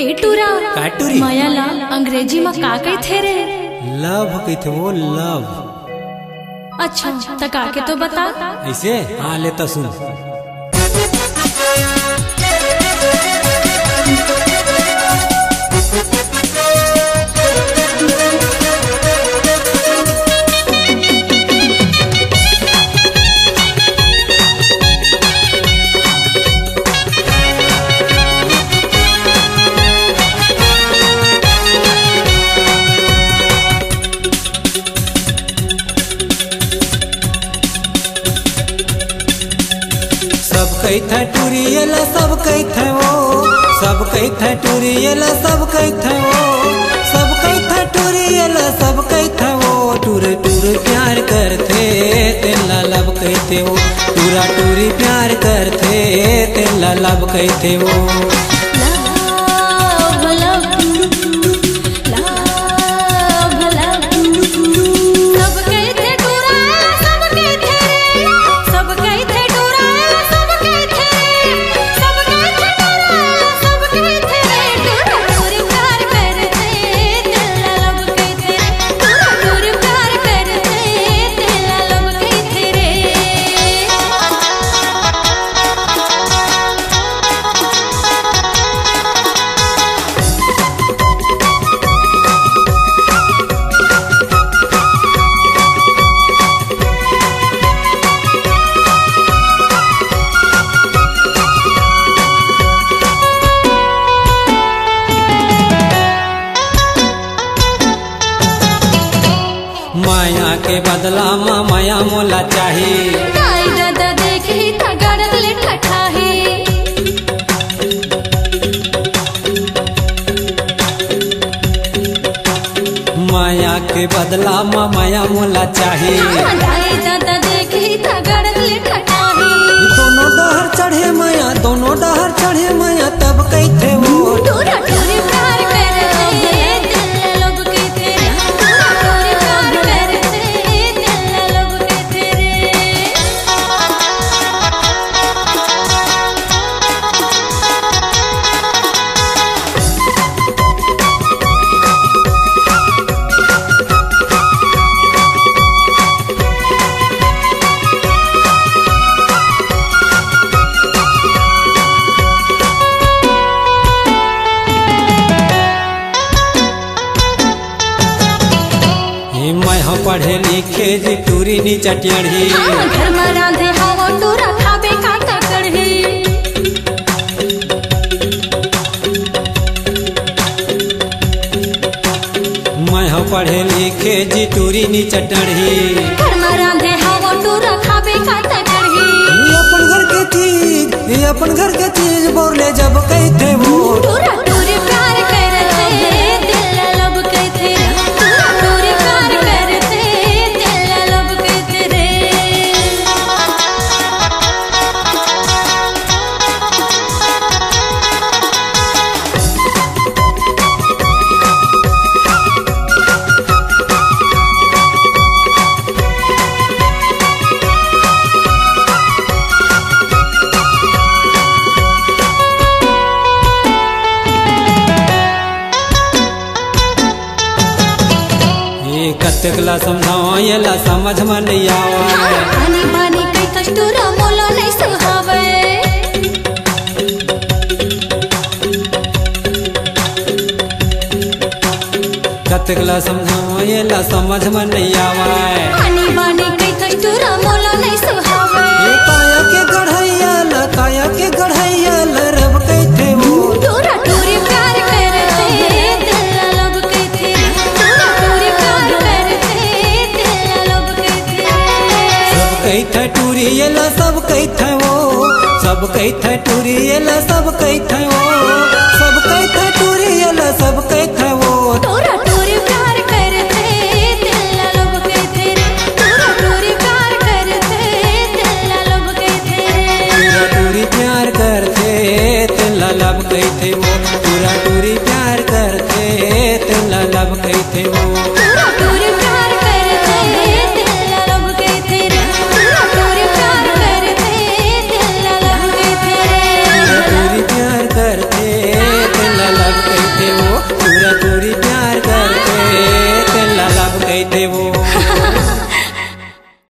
ए टूरा काटूरी मायाला अंग्रेजी में का कहते रे? लव कहते वो लव। अच्छा त का के तो बता। ऐसे हाँ लेता सुन। सब कहता टूरियला सब कहता वो, सब कहता टूरियला सब कहता वो, सब कहता टूरियला सब कहता वो। टूर टूर प्यार करते तेला लब कहते वो, टूरा टूरी प्यार करते तेला लब कहते वो। माया के बदला में माया मोला चाहिए। दादा देखी था गड़ल ले ठठाही। माया के बदला में माया मोला चाहिए। दादा देखी था गड़ल ले ठठाही। दोनों डहर चढ़े माया, दोनों डहर चढ़े माया तब कहते वो। टूरा टूरी प्यार करते दिल लोग कहते रे। टूरा टूरी प्यार करते दिल लोग कहते रे। मैं हम पढ़े लिखे जी टूरी नी चटियाढ़ी। घर में रांधे हवा टूरा खाबे का कड़ही। मैं हम पढ़े लिखे जी टूरी नी चटियाढ़ी। घर में रांधे हवा टूरा खाबे का कड़ही। ये अपन घर के चीज, ये अपन घर के चीज बोले जब कहते वो। टूरा टूरी प्यार करते दिल लब कहते रे। टूरा टूरी प्यार करते दिल लब कहते रे। कतकला समझावा येला समझ में नहीं आवा। आनी बानी कई कष्टूरा मोला नहीं सुहावे। कतकला समझावा येला समझ में नहीं आवा। आनी बानी कई कष्टूरा मोला नहीं सुहावे। ये काया के गढ़ैया ल, काया के गढ़ैया ल रब कहते वो। टूरा टूरी प्यार करते दिल लब कहते रे। टूरा टूरी प्यार करते दिल लब कहते रे। सब कहते टूरी येला सब कहते वो, सब कहते टूरी येला सब कहते वो, सब कहते टूरी येला सब कहते वो। टूरा टूरी प्यार करते दिल लब कहते रे। टूरा टूरी प्यार करते दिल लब कहते रे। टूरा टूरी प्यार करते तेला लब कहते वो, टूरा टूरी प्यार करते तेला लब कहते वो।